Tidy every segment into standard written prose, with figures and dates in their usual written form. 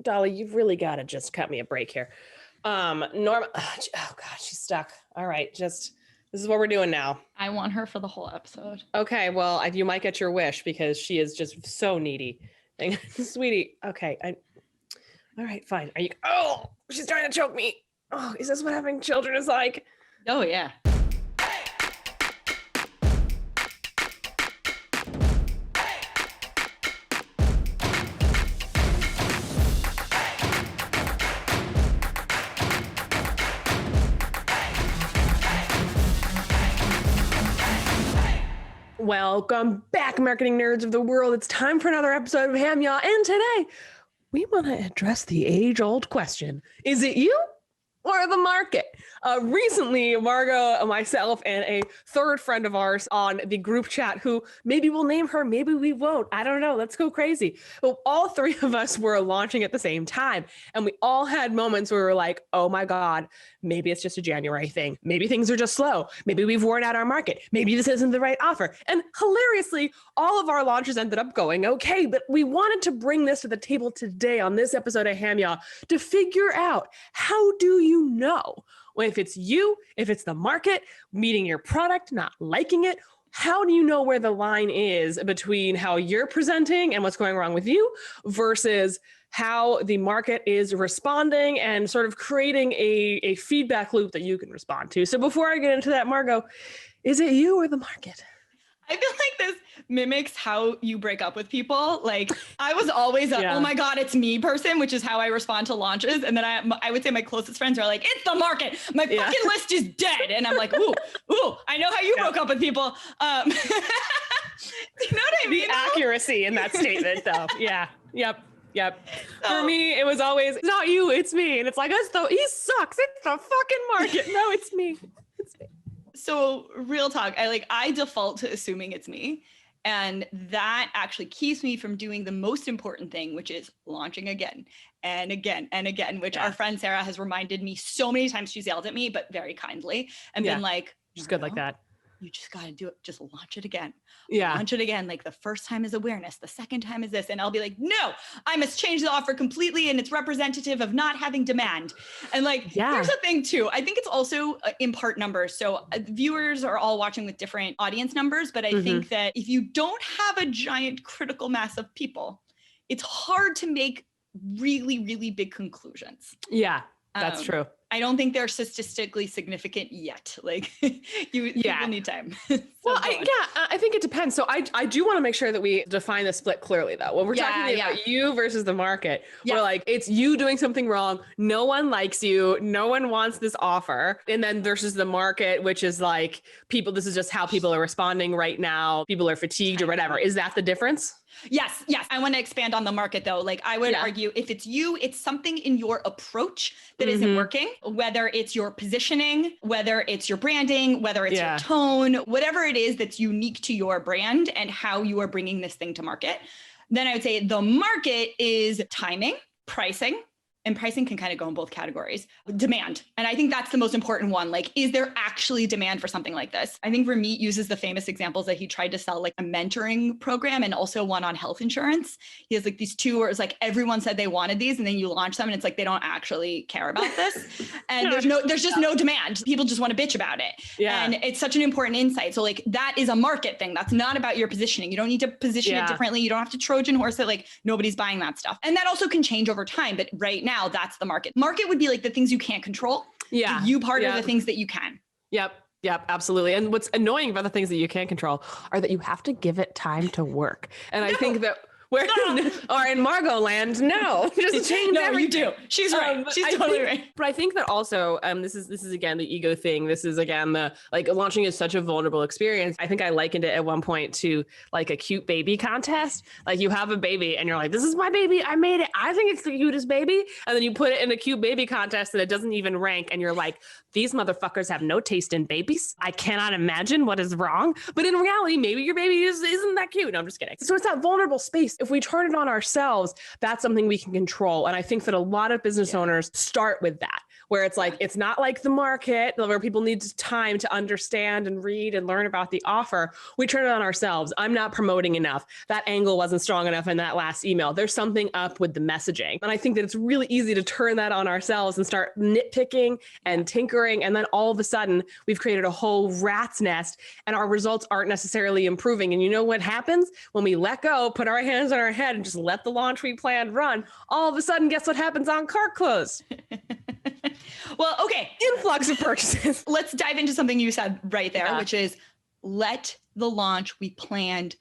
Dolly, you've really got to just cut me a break here. Norma, oh God, she's stuck. All right, this is what we're doing now. I want her for the whole episode. Okay, well, you might get your wish because she is just so needy. Sweetie, okay. All right, fine. Oh, she's trying to choke me. Oh, is this what having children is like? Oh, yeah. Welcome back, marketing nerds of the world. It's time for another episode of HAMYAW, and today we want to address the age-old question: is it you or the market? Recently, Margot, myself, and a third friend of ours on the group chat, who maybe we'll name her, maybe we won't. I don't know. Let's go crazy. But all three of us were launching at the same time. And we all had moments where we were like, oh my God, maybe it's just a January thing. Maybe things are just slow. Maybe we've worn out our market. Maybe this isn't the right offer. And hilariously, all of our launches ended up going okay. But we wanted to bring this to the table today on this episode of HAMYAW to figure out, how do you know if it's you, if it's the market, meeting your product, not liking it? How do you know where the line is between how you're presenting and what's going wrong with you versus how the market is responding and sort of creating a feedback loop that you can respond to? So before I get into that, Margot, is it you or the market? I feel like this mimics how you break up with people. Like, I was always oh my God, it's me person, which is how I respond to launches. And then I would say my closest friends are like, it's the market. My fucking list is dead. And I'm like, ooh, I know how you broke up with people. Do you know what I mean? The accuracy in that statement, though. Yeah. Yep. For me, it was always, it's not you, it's me. And it's like, he sucks. It's the fucking market. No, it's me. It's me. So real talk, I default to assuming it's me. And that actually keeps me from doing the most important thing, which is launching again and again and again, which our friend Sarah has reminded me so many times. She's yelled at me, but very kindly, and been like, she's good like that. You just got to do it. Just launch it again. Yeah. Launch it again. Like, the first time is awareness. The second time is this. And I'll be like, no, I must change the offer completely. And it's representative of not having demand. And here's the thing too. I think it's also in part numbers. So viewers are all watching with different audience numbers. But I think that if you don't have a giant critical mass of people, it's hard to make really, really big conclusions. Yeah, that's true. I don't think they're statistically significant yet. People need time. I think it depends. So I do want to make sure that we define the split clearly, though. When we're talking about you versus the market, we're like, it's you doing something wrong. No one likes you. No one wants this offer. And then versus the market, which is like, people, this is just how people are responding right now. People are fatigued or whatever. Is that the difference? Yes. I want to expand on the market, though. I would argue, if it's you, it's something in your approach that isn't working, whether it's your positioning, whether it's your branding, whether it's your tone, whatever it is that's unique to your brand and how you are bringing this thing to market. Then I would say the market is timing, pricing. And pricing can kind of go in both categories. Demand. And I think that's the most important one. Is there actually demand for something like this? I think Ramit uses the famous examples that he tried to sell a mentoring program and also one on health insurance. He has these two where it's everyone said they wanted these, and then you launch them and it's they don't actually care about this. And there's just no demand. People just want to bitch about it. Yeah. And it's such an important insight. So that is a market thing. That's not about your positioning. You don't need to position it differently. You don't have to Trojan horse it. Nobody's buying that stuff. And that also can change over time. But right now, that's the market. Market would be the things you can't control. Yeah. The you part are the things that you can. Yep, absolutely. And what's annoying about the things that you can't control are that you have to give it time to work. And I think that or in Margot land, just change everything. You do. She's right. She's totally right. But I think that also, this is again the ego thing. This is again the launching is such a vulnerable experience. I think I likened it at one point to a cute baby contest. You have a baby and you're like, this is my baby. I made it. I think it's the cutest baby. And then you put it in a cute baby contest and it doesn't even rank. And you're like, these motherfuckers have no taste in babies. I cannot imagine what is wrong. But in reality, maybe your baby isn't that cute. No, I'm just kidding. So it's that vulnerable space. If we turn it on ourselves, that's something we can control. And I think that a lot of business owners start with that. where it's like, it's not like the market where people need time to understand and read and learn about the offer. We turn it on ourselves. I'm not promoting enough. That angle wasn't strong enough in that last email. There's something up with the messaging. And I think that it's really easy to turn that on ourselves and start nitpicking and tinkering. And then all of a sudden we've created a whole rat's nest and our results aren't necessarily improving. And you know what happens when we let go, put our hands on our head and just let the launch we planned run? All of a sudden, guess what happens on cart close? Well, okay. Influx of purchases. Let's dive into something you said right there, which is let the launch we planned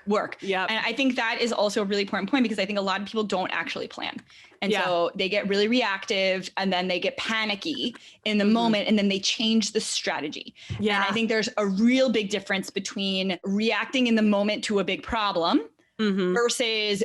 work. Yeah. And I think that is also a really important point because I think a lot of people don't actually plan. And so they get really reactive and then they get panicky in the moment and then they change the strategy. Yeah. And I think there's a real big difference between reacting in the moment to a big problem versus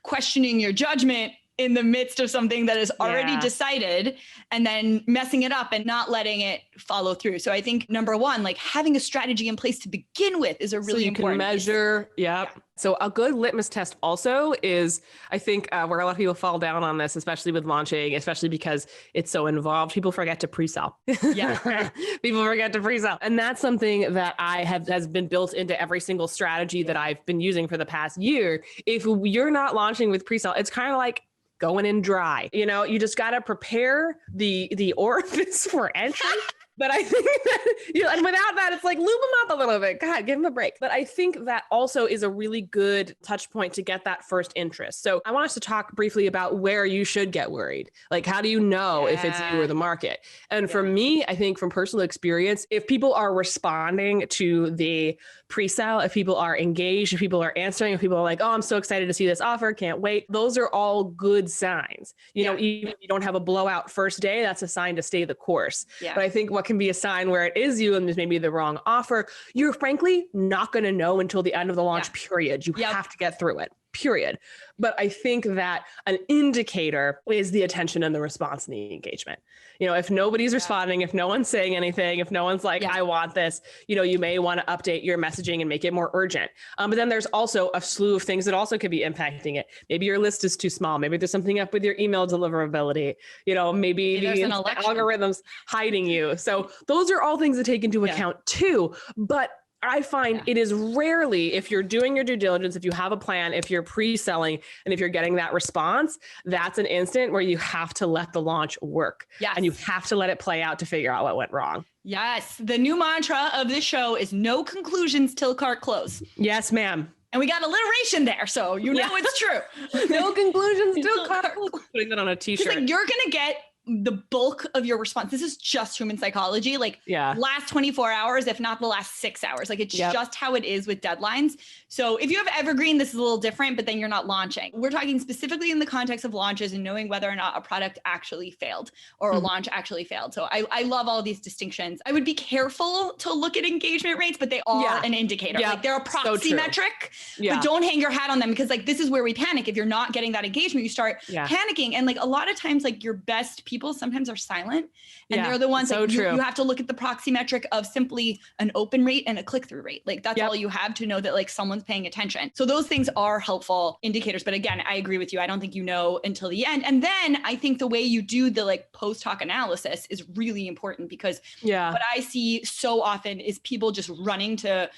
questioning your judgment in the midst of something that is already decided and then messing it up and not letting it follow through. So I think number one, like having a strategy in place to begin with is a really important can measure. Yeah. So a good litmus test also is, I think where a lot of people fall down on this, especially with launching, especially because it's so involved, people forget to pre-sell. Yeah. People forget to pre-sell. And that's something that has been built into every single strategy that I've been using for the past year. If you're not launching with pre-sell, it's kind of like going in dry. You know, you just got to prepare the orifice for entry. But I think that, and without that, it's like lube them up a little bit. God, give them a break. But I think that also is a really good touch point to get that first interest. So I want us to talk briefly about where you should get worried. Like, how do you know if it's you or the market? And for me, I think from personal experience, if people are responding to the pre-sale, if people are engaged, if people are answering, if people are like, oh, I'm so excited to see this offer, can't wait. Those are all good signs. You know, even if you don't have a blowout first day, that's a sign to stay the course. But I think what can be a sign where it is you and there's maybe the wrong offer, you're frankly not going to know until the end of the launch period. You have to get through it. Period. But I think that an indicator is the attention and the response and the engagement. You know, if nobody's responding, if no one's saying anything, if no one's like, I want this, you know, you may want to update your messaging and make it more urgent. But then there's also a slew of things that also could be impacting it. Maybe your list is too small. Maybe there's something up with your email deliverability. You know, maybe the algorithm's hiding you. So those are all things to take into account too. But I find it is rarely, if you're doing your due diligence, if you have a plan, if you're pre-selling, and if you're getting that response, that's an instant where you have to let the launch work. And you have to let it play out to figure out what went wrong. Yes. The new mantra of this show is no conclusions till cart close. Yes, ma'am. And we got alliteration there, so you know it's true. No conclusions till cart close. Putting that on a t-shirt. Like, you're going to get the bulk of your response. This is just human psychology, like last 24 hours, if not the last 6 hours. Like it's just how it is with deadlines. So if you have evergreen, this is a little different, but then you're not launching. We're talking specifically in the context of launches and knowing whether or not a product actually failed or a launch actually failed. So I love all these distinctions. I would be careful to look at engagement rates, but they are an indicator. Like they're a proxy metric, but don't hang your hat on them because like, this is where we panic. If you're not getting that engagement, you start panicking. And like a lot of times, like your best people sometimes are silent and they're the ones that you have to look at the proxy metric of simply an open rate and a click-through rate. Like that's all you have to know that like someone's paying attention. So those things are helpful indicators. But again, I agree with you. I don't think you know until the end. And then I think the way you do the like post hoc analysis is really important because what I see so often is people just running to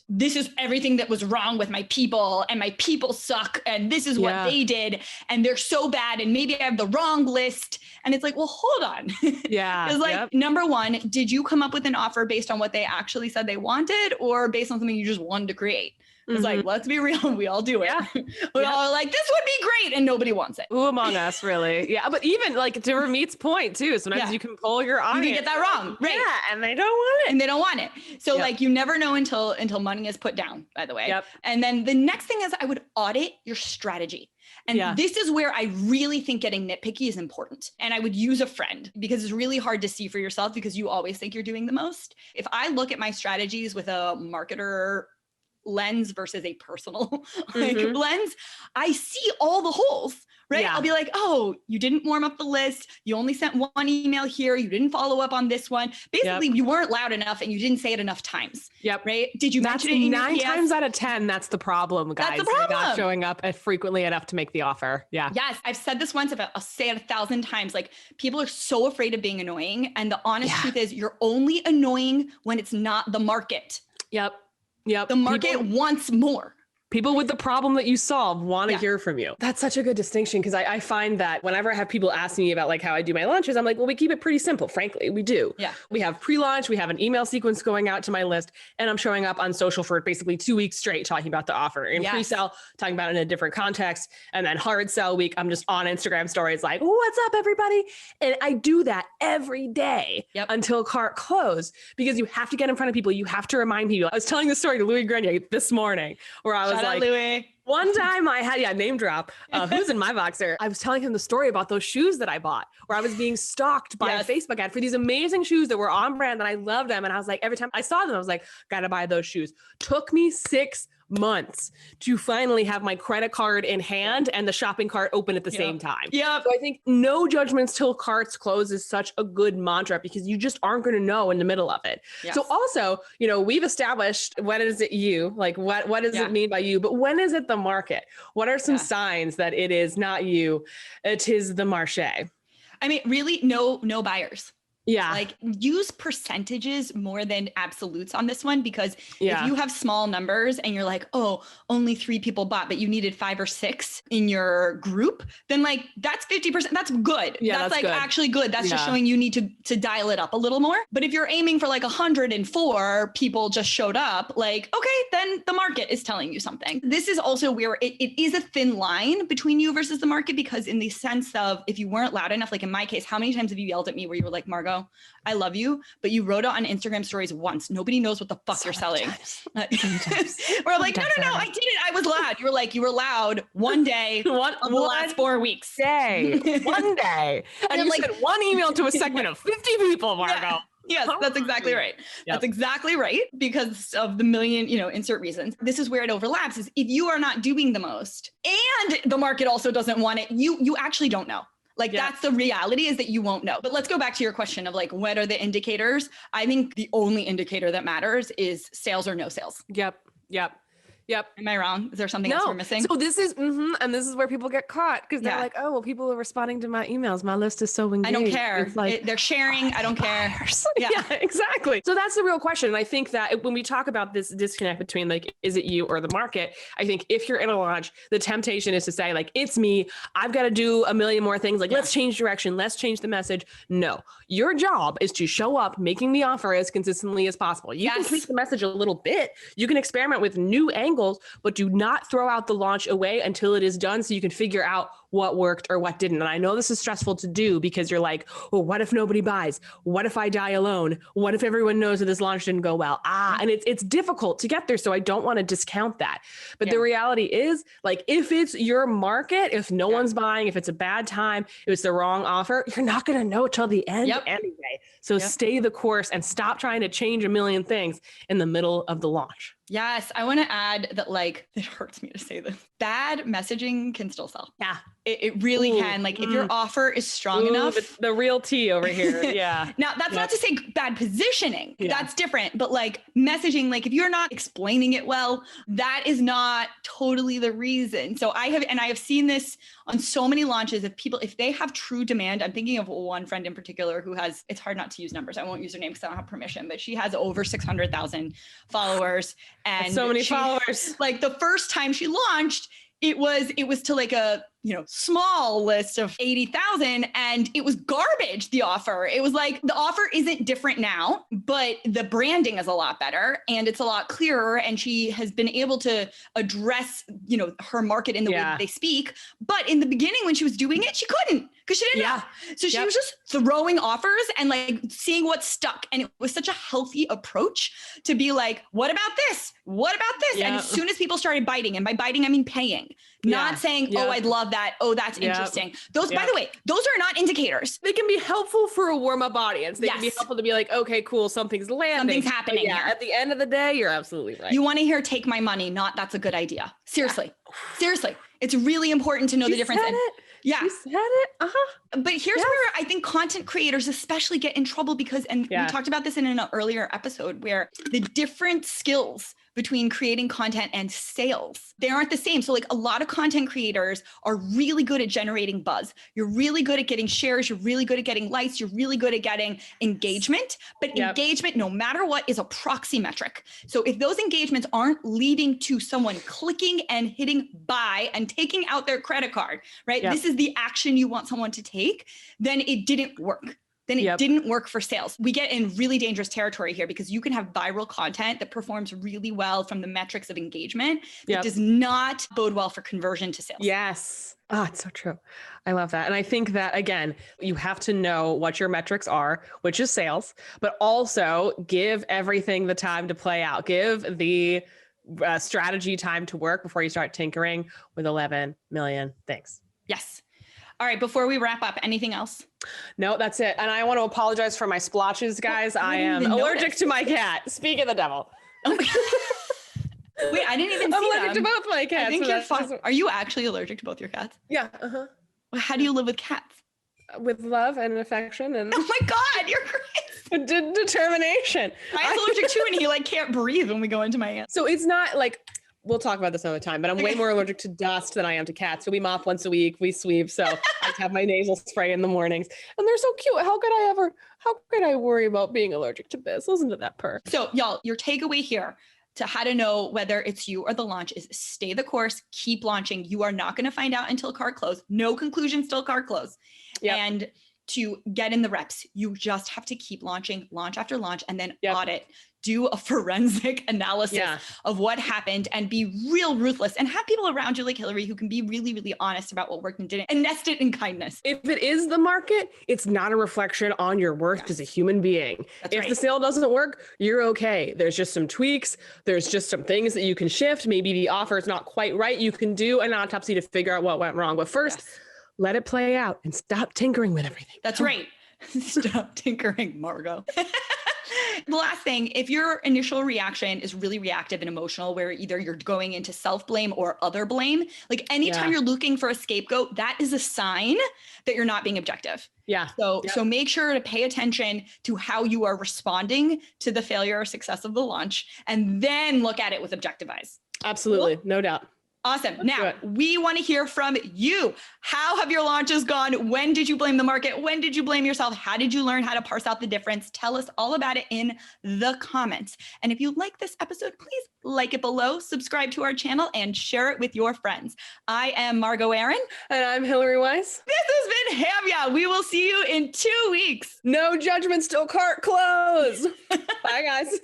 this is everything that was wrong with my people and my people suck. And this is what they did. And they're so bad. And maybe I have the wrong list. And it's like, well, hold on. Because like, number one, did you come up with an offer based on what they actually said they wanted or based on something you just wanted to create? It's like, let's be real. We all do it. We all are like, this would be great. And nobody wants it. Who among us really? But even like to Ramit's point too, sometimes you can pull your audience. You can get that wrong. Right. Yeah. And they don't want it. And they don't want it. So like, you never know until money is put down, by the way. And then the next thing is I would audit your strategy. And this is where I really think getting nitpicky is important. And I would use a friend because it's really hard to see for yourself because you always think you're doing the most. If I look at my strategies with a marketer lens versus a personal lens, I see all the holes, right? Yeah. I'll be like, oh, you didn't warm up the list. You only sent one email here. You didn't follow up on this one. Basically, you weren't loud enough and you didn't say it enough times. Yep. Right? Did you mention it in your 9 PS? times out of 10? That's the problem, guys. That's the problem. You're not showing up frequently enough to make the offer. Yeah. Yes. I've said this once, I'll say it 1,000 times. Like, people are so afraid of being annoying. And the honest truth is, you're only annoying when it's not the market. Yep. The market wants more. People with the problem that you solve want to hear from you. That's such a good distinction, because I find that whenever I have people ask me about like how I do my launches, I'm like, well, we keep it pretty simple. Frankly, we do. Yeah. We have pre-launch, we have an email sequence going out to my list, and I'm showing up on social for basically 2 weeks straight talking about the offer. In pre-sale, talking about it in a different context. And then hard sell week, I'm just on Instagram stories like, what's up, everybody? And I do that every day until cart close, because you have to get in front of people. You have to remind people. I was telling the story to Louis Grenier this morning where I was like, Louis. One time I had, name drop, who's in my Voxer. I was telling him the story about those shoes that I bought, where I was being stalked by a Facebook ad for these amazing shoes that were on brand, and I loved them. And I was like, every time I saw them, I was like, gotta buy those shoes. Took me 6 months to finally have my credit card in hand and the shopping cart open at the same time. So I think no judgments till carts close is such a good mantra, because you just aren't going to know in the middle of it. So also, we've established, what is it you, like what does it mean by you, but when is it the market? What are some signs that it is not you, it is the marché? I mean, really no buyers. Yeah. Like, use percentages more than absolutes on this one, because if you have small numbers and you're like, oh, only 3 people bought, but you needed 5 or 6 in your group, then like that's 50%. That's good. That's like good. Actually good. That's just showing you need to dial it up a little more. But if you're aiming for like 104 people just showed up, like, okay, then the market is telling you something. This is also where it is a thin line between you versus the market, because in the sense of, if you weren't loud enough, like in my case, how many times have you yelled at me where you were like, Margot, I love you, but you wrote it on Instagram stories once. Nobody knows what the fuck you're selling. Where I'm like, no, I did it. I was loud. You were like, you were loud one day of the last 4 weeks. One day. And you sent one email to a segment of 50 people, Margot. Yes, that's exactly right. That's exactly right, because of the million, insert reasons. This is where it overlaps, is if you are not doing the most and the market also doesn't want it, you actually don't know. Like, that's the reality, is that you won't know. But let's go back to your question of like, what are the indicators? I think the only indicator that matters is sales or no sales. Yep. Am I wrong? Is there something else we're missing? So this is, and this is where people get caught, because they're like, oh, well, people are responding to my emails. My list is so engaged. I don't care. It's like, they're sharing. I don't care. Yeah, exactly. So that's the real question. And I think that when we talk about this disconnect between like, is it you or the market? I think if you're in a launch, the temptation is to say like, it's me. I've got to do a million more things. Like, let's change direction. Let's change the message. No, your job is to show up making the offer as consistently as possible. You can tweak the message a little bit. You can experiment with new angles, but do not throw out the launch away until it is done, so you can figure out what worked or what didn't. And I know this is stressful to do, because you're like, well, what if nobody buys? What if I die alone? What if everyone knows that this launch didn't go well? And it's difficult to get there. So I don't want to discount that. But the reality is, like, if it's your market, if no one's buying, if it's a bad time, if it's the wrong offer, you're not going to know till the end anyway. So stay the course and stop trying to change a million things in the middle of the launch. Yes. I want to add that, like, it hurts me to say this, bad messaging can still sell. Yeah. It really can. Like, if your offer is strong enough. The real tea over here. Yeah. Now, that's not to say bad positioning. That's different. But like, messaging, like, if you're not explaining it well, that is not totally the reason. So I have seen this on so many launches of people, if they have true demand. I'm thinking of one friend in particular who has, it's hard not to use numbers. I won't use her name because I don't have permission, but she has over 600,000 followers. And that's so many followers. Like, the first time she launched, it was to like a, small list of 80,000, and it was garbage, the offer. It was like, the offer isn't different now, but the branding is a lot better and it's a lot clearer. And she has been able to address, her market in the way that they speak. But in the beginning, when she was doing it, she couldn't, because she didn't know. So she was just throwing offers and like seeing what stuck. And it was such a healthy approach to be like, what about this? What about this? And as soon as people started biting, and by biting, I mean paying, not saying, oh, I'd love that. Oh, that's interesting. Those, by the way, those are not indicators. They can be helpful for a warm-up audience. They can be helpful to be like, okay, cool, something's landing. Something's happening here. At the end of the day, you're absolutely right. You want to hear, take my money, not that's a good idea. Seriously. Seriously. It's really important to know the difference. Said it. Yeah. She said it. But here's where I think content creators especially get in trouble because, and we talked about this in an earlier episode, where the different skills between creating content and sales, they aren't the same. So like a lot of content creators are really good at generating buzz. You're really good at getting shares. You're really good at getting likes. You're really good at getting engagement, but engagement, no matter what, is a proxy metric. So if those engagements aren't leading to someone clicking and hitting buy and taking out their credit card, right? This is the action you want someone to take, then it didn't work. Then it didn't work for sales. We get in really dangerous territory here because you can have viral content that performs really well from the metrics of engagement that does not bode well for conversion to sales. Yes. Oh, it's so true. I love that. And I think that, again, you have to know what your metrics are, which is sales, but also give everything the time to play out. Give the strategy time to work before you start tinkering with 11 million things. Yes. All right, before we wrap up, anything else? No, that's it. And I want to apologize for my splotches, guys. I am allergic to my cat. Speak of the devil. Wait, I didn't even see I'm allergic to both my cats. I think you're fine. Are you actually allergic to both your cats? Yeah. How do you live with cats? With love and affection and oh my God, you're crazy. Determination. I'm allergic too, and he like can't breathe when we go into my hands. So it's not like, we'll talk about this another time, but I'm way more allergic to dust than I am to cats. So we mop once a week, we sweep. So I have my nasal spray in the mornings and they're so cute. How could I worry about being allergic to Biz? Listen to that purr. So y'all, your takeaway here to how to know whether it's you or the launch is stay the course, keep launching. You are not going to find out until cart close. No conclusion till cart close. And to get in the reps, you just have to keep launching, launch after launch, and then audit. Do a forensic analysis of what happened and be real ruthless and have people around you like Hillary who can be really, really honest about what worked and didn't and nest it in kindness. If it is the market, it's not a reflection on your worth as a human being. If the sale doesn't work, you're okay. There's just some tweaks. There's just some things that you can shift. Maybe the offer is not quite right. You can do an autopsy to figure out what went wrong. But first, let it play out and stop tinkering with everything. That's right. Stop tinkering, Margot. The last thing, if your initial reaction is really reactive and emotional, where either you're going into self-blame or other blame, like anytime you're looking for a scapegoat, that is a sign that you're not being objective. So make sure to pay attention to how you are responding to the failure or success of the launch, and then look at it with objective eyes. Absolutely. Cool? No doubt. Awesome. Now, we want to hear from you. How have your launches gone? When did you blame the market? When did you blame yourself? How did you learn how to parse out the difference? Tell us all about it in the comments. And if you like this episode, please like it below, subscribe to our channel, and share it with your friends. I am Margot Aaron. And I'm Hillary Weiss. This has been HAMYAW. We will see you in 2 weeks. No judgment, still cart closed. Bye, guys.